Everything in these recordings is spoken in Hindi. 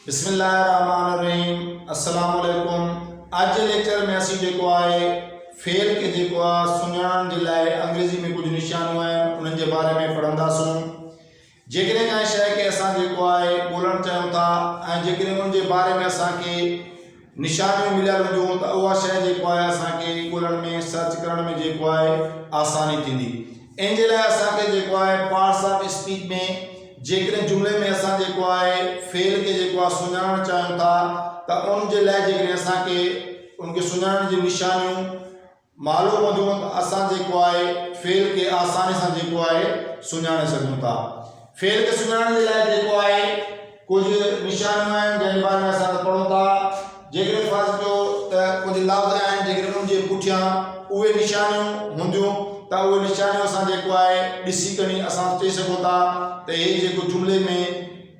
बिस्मिल्लाहिर्रहमानिर्रहीम अस्सलाम वालेकुम। आज के लेक्चर में असी जेको आहे फेल के जेको आहे सुञाणण जे लाइ अंग्रेजी में कुछ निशानियूं आहिनि उन्हनि जे बारे में पढ़ंदासूं। जेकॾहिं काई शइ खे असां जेको आहे ॻोल्हणु चाहियूं था ऐं जेकॾहिं उन जे बारे में असांखे निशानियूं मिलियल हुजूं त उहा शइ जेको आहे असांखे ॻोल्हण में सर्च करण में जेको आहे आसानी थींदी। इन जे लाइ असांखे जेको आहे पार्ट्स ऑफ स्पीच में जेकॾहिं जुमले में असां जेको आहे फेल के जेको आहे सुञाणणु चाहियूं था त उन जे लाइ जेकॾहिं असांखे उनखे सुञाणण जी निशानियूं मालूम हुजूं त असां जेको आहे फेल के आसानी सां जेको आहे सुञाणे सघूं था। फेल के सुञाणण जे लाइ जेको आहे कुझु निशानियूं आहिनि जंहिंजे बारे में असां पढ़ूं था। जेकॾहिं फर्ज़ कयो त कुझु लफ़्ज़ आहिनि जेकॾहिं उन जे पुठियां उहे निशानियूं हूंदियूं त उहे निशानियूं असां जेको आहे ॾिसी करे असां चई सघूं था त हे जेको जुमले में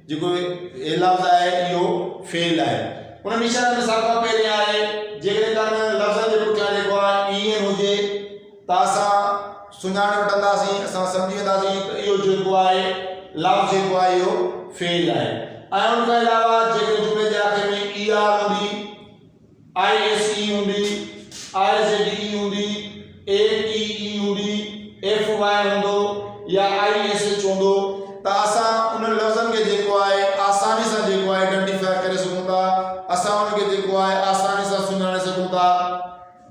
जेको हे लफ़्ज़ आहे इहो फेल आहे। उन निशान में सभ खां पहिरीं आहे जेकॾहिं का लफ़्ज़ जे पुठियां जेको आहे ईएन हुजे त असां सुञाणे वठंदासीं, असां सम्झी वेंदासीं त इहो जेको आहे लफ़्ज़ जेको आहे इहो फेल आहे। ऐं उन खां अलावा जेकॾहिं जुमले जे आख़िर में ई आर हूंदी, आई एस ई हूंदी, आई ज़ेड ई हूंदी, ए टी ई हूंदी, एफ वाई हूंदो या आई एस एच हूंदो त असां उन लफ़्ज़नि खे जेको आहे आसानी सां जेको आहे आइडेंटिफाई करे सघूं था, असां उनखे जेको आहे आसानी सां सुञाणे सघूं था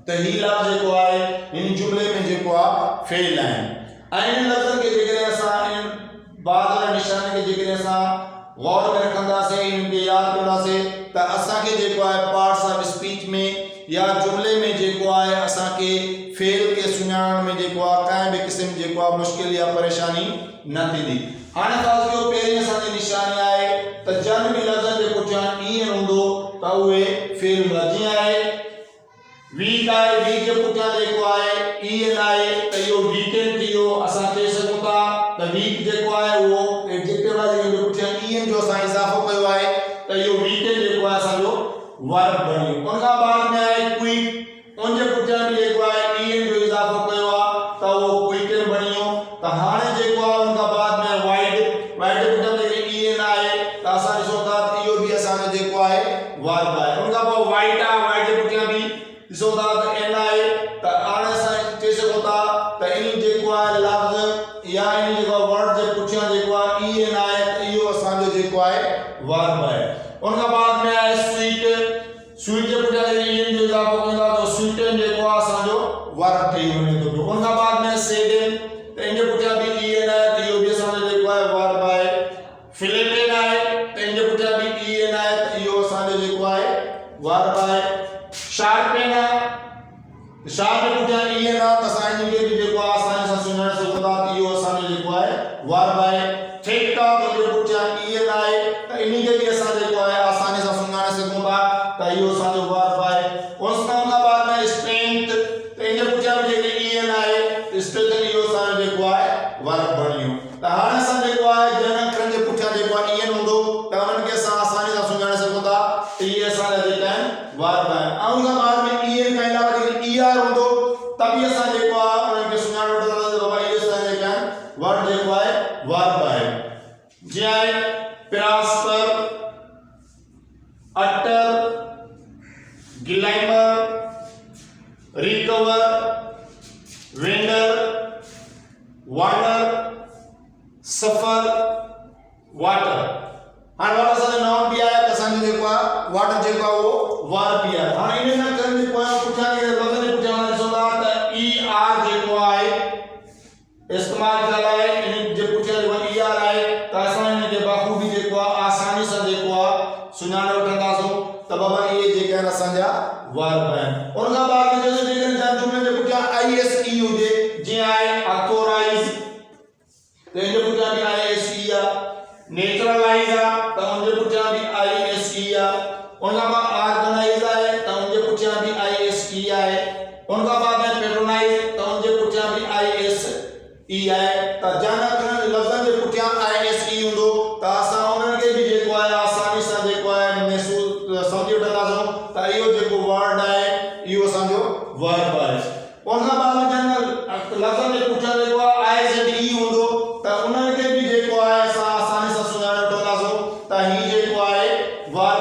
त ही लफ़्ज़ जेको आहे हिन जुमले में जेको आहे फेल आहिनि। ऐं इन लफ़्ज़नि खे जेकॾहिं असां इन बाद वारे निशान खे जेकॾहिं असां गौर में रखंदासीं, इनखे यादि कंदासीं त असांखे जेको आहे पार्ट्स ऑफ स्पीच में या जुमले में जेको आहे असांखे फेल के सुञाणण में जेको आहे कंहिं बि क़िस्म जेको आहे मुश्किल या परेशानी न थींदी। हाणे फर्ज़ कयो पहिरीं असांजी निशानी आहे त जन बि लफ़्ज़नि जे पुठियां ईएन हूंदो त उहे फेल हूंदा। जीअं आहे वीक आहे, वीक जे पुठियां जेको आहे ईएन आहे त इहो वीकेंड थी वियो। असां चई सघूं था त वीक जेको आहे उहो एडजेक्टिव आहे जंहिंजे पुठियां ईएन जो असां इज़ाफ़ो कयो आहे त इहो वीकेंड जेको आहे असांजो वर्ब बणी वियो। उन खां बाद में आहे क्विक, उन जे पुठियां बि जेको आहे ईएन जो इज़ाफ़ो कयो आहे त उहो क्विकन बणी वियो। त हाणे जेको आहे उन खां बाद में वाइड, वाइड जे पुठियां जेके ईएन आहे त असां ॾिसूं था त इहो बि असांजो जेको आहे वर्ब आहे। उन खां पोइ वाइट आहे, वाइट जे पुठियां बि ॾिसूं था त एन आहे त हाणे असां चई सघूं था त इन जेको आहे लफ़्ज़ या इन जेको वर्ड जे पुठियां जेको आहे ईएन आहे त इहो असांजो जेको आहे वर्ब आहे। उन खां बाद में आहे स्वीट, स्वीट जे पुठियां ईएन जो इज़ाफ़ो कंदा त स्वीटन जेको आहे असांजो वर्ब ठही वञे थो। उन खां बाद में सेडन त इन जे पुठियां बि ईएन आहे त इहो बि असांजो जेको आहे वर्ब आहे। फिलेटेन आहे त इन जे पुठियां बि ईएन आहे त इहो असांजो जेको आहे वर्ब आहे। शार्पन आहे, शार्प जे पुठियां ईएन आहे त असां इन खे बि जेको आहे आसानी सां सुञाणे सघूं था त इहो असांजो जेको आहे वर्ब आहे। थिक आहे त इन जे पुठियां ईएन आहे त इन खे बि असां जेको आहे आसानी सां सुञाणे सघूं था त इहो असांजो वर्ब आहे। उन खां बाद में स्ट्रेंथ त इन जे पुठियां बि जेके ईएन आहे स्ट्रेंथ इहो असांजो जेको आहे वर्ब बणी वियो। त हाणे असां जेको आहे जन अखरनि जे पुठियां जेको आहे ईएन हूंदो त उन्हनि खे असां आसानी सां सुञाणे सघूं था त इहे असांजा जेका आहिनि वर्ब आहिनि। ऐं उन खां बाद में ईएन खां अलावा जेके ईआर हूंदो त बि असां जेको आहे उन्हनि खे सुञाणे वठंदासीं त बाबा इहे असांजा जेका आहिनि वर्ड जेको आहे वर्ब आहे। जीअं आहे प्रॉस्पर, अटर, ग्लैमर, रिकवर, वेंडर, वाटर, सफर, वाटर। हाणे वाटर असांजो नाउन बि आहे त असांजो जेको आहे वाटर जेको आहे उहो वर्ब बि आहे। हाणे इन में करण जे पोयां पुठियां जे लफ़्ज़ जे पुठियां ॾिसो था त ई आर जेको आहे इस्तेमालु कयल आहे। इन जे पुठियां जेको ई आर आहे त असां इन खे बख़ूबी जेको आहे आसानी सां जेको आहे सुञाणे वठंदासूं त बाबा इहे जेके आहिनि असांजा वर्ब आहिनि। उन खां बाद में जेकॾहिं जुमले जे पुठियां आई एस ई हुजे, जीअं आहे ऑथोराइज त इन जे पुठियां बि आई एस ई आहे। नेचुरलाइज आहे त उन जे पुठियां बि आई एस ई आहे। उन खां बाद ऑर्गेनाइज आहे त उन जे पुठियां बि आई एस ई आहे। उन खां बाद में पेट्रोनाइज त उन जे पुठियां बि आई एस ई आहे। त जन अखरनि लफ़्ज़नि जे पुठियां आई एस ई हूंदो त असां उन्हनि खे बि जेको आहे आसानी सां जेको आहे महसूस सम्झी वठंदासूं त इहो जेको वर्ड आहे इहो असांजो वर्ब आहे। उन खां बाद में जन लफ़्ज़नि जे पुठियां जेको आहे आई ज़ेड ई हूंदो त उन्हनि खे बि जेको आहे असां आसानी सां सुञाणे वठंदासूं त ही जेको आहे वर्ब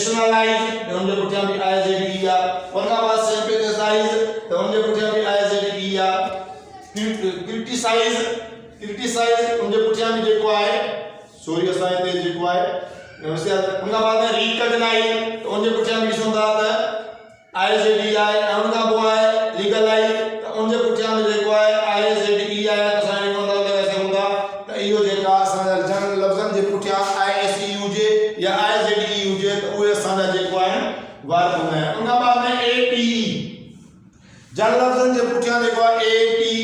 rationalize त उनजे पुठियां बि IZE आ उन खां बाद sympathize त उनजे पुठियां बि IZE आ criticize उनजे पुठियां बि जेको आहे सॉरी असां हिते जेको आहे उन खां बाद में recognize त उनजे पुठियां बि ॾिसूं था त IZE आहे ऐं उन खां पोइ आहे legalize त उनजे पुठियां बि जेको आहे IZE आहे त असां इहो मतलब लॻाए सघूं था त इहो जेका असांजा जनरल लफ़्ज़नि जे पुठियां ISE हुजे या IZE हुजे त उहे असांजा जेको आहिनि वर्ब हूंदा आहिनि उन खां बाद में ATE जनरल लफ़्ज़नि जे पुठियां जेको आहे ATE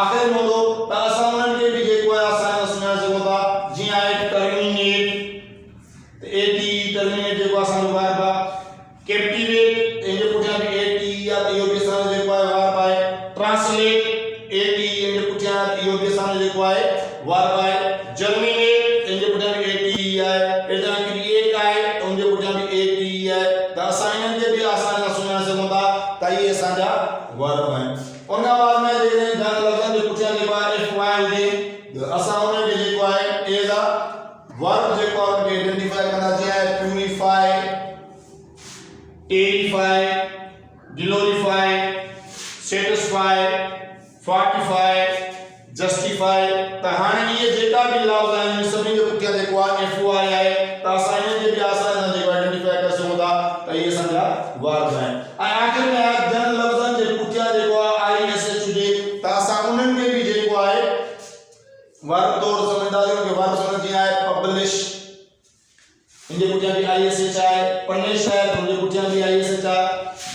आख़िर में हूंदो त असां उन्हनि खे बि जेको आहे असां सुञाणे सघूं था जीअं आहे टर्मिनेट त ATE टर्मिनेट जेको असांजो वर्ब आहे कैप्टिवेट इनजे पुठियां बि ATE आहे त इहो बि असांजो जेको आहे वर्ब आहे ट्रांसलेट ATE इनजे पुठियां इहो बि असांजो जेको आहे वर्ब आहे जर्मिनेट इनजे पुठियां बि ATE आहे इदां क्रिएट आहे त उनजे पुठियां बि ATE आहे त असां इन्हनि खे बि आसानी सां सुञाणे सघूं था त इहे असांजा वर्ब आहिनि उन खां बाद में जेकॾहिं जनरल लफ़्ज़नि जे पुठियां जेको आहे FY हुजे असां उनखे जेको आहे एज़ अ वर्ब जेको आहे उनखे आइडेंटिफाई कंदा जीअं आहे purify terrify glorify satisfy fortify justify त हाणे इहे जेका बि लफ़्ज़ आहिनि सभिनी जे पुठियां जेको आहे FY आहे त असां इन्हनि खे बि आसानी सां जेको आइडेंटिफाई करे सघूं था त इहे असांजा वर्ब आहिनि ऐं आख़िर में जनरल लफ़्ज़नि जे पुठियां जेको आहे ISH हुजे त असां उन्हनि खे बि जेको आहे वर्ब तौर सम्झंदासीं उनखे वर्ब सम्झ जीअं आहे पब्लिश इनजे पुठियां बि ISH आहे पनिश आहे त उनजे पुठियां बि ISH आहे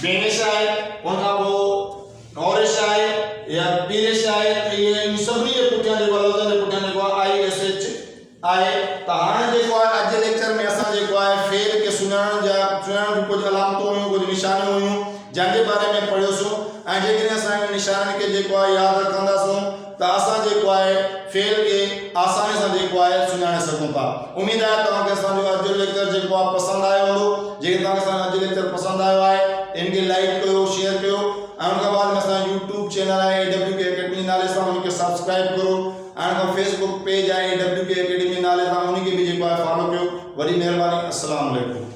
बेनिश आहे उन खां पोइ नॉरिश आहे या पीरिश आहे त इहे इन सभिनी जे पुठियां जेको लफ़्ज़नि जे पुठियां जेको आहे ISH आहे त हाणे जेको आहे अॼु जे लेक्चर में असां जेको आहे फेल खे सुञाणण जी कुझु अलामतूं हुयूं कुझु निशानियूं हुयूं जंहिंजे बारे में पढ़ियोसीं ऐं जेकॾहिं असां इन निशाननि खे जेको आहे यादि रखंदासीं त असां जेको आहे फेल खे आसानी सां जेको आहे सुञाणे सघूं था उमेद आहे तव्हांखे असांजो अॼु जो लेक्चर जेको आहे पसंदि आयो हूंदो जेकॾहिं तव्हांखे असांजो अॼु लेक्चर पसंदि आयो आहे इनखे लाइक कयो शेयर कयो ऐं उन खां बाद में असांजो यूट्यूब चैनल आहे AWK अकेडमी नाले सां उनखे सब्सक्राइब करो ऐं उनखां फेसबुक पेज आहे AWK अकेडमी नाले सां उनखे बि जेको आहे फॉलो कयो वॾी महिरबानी अस्सलाम वालेकुम।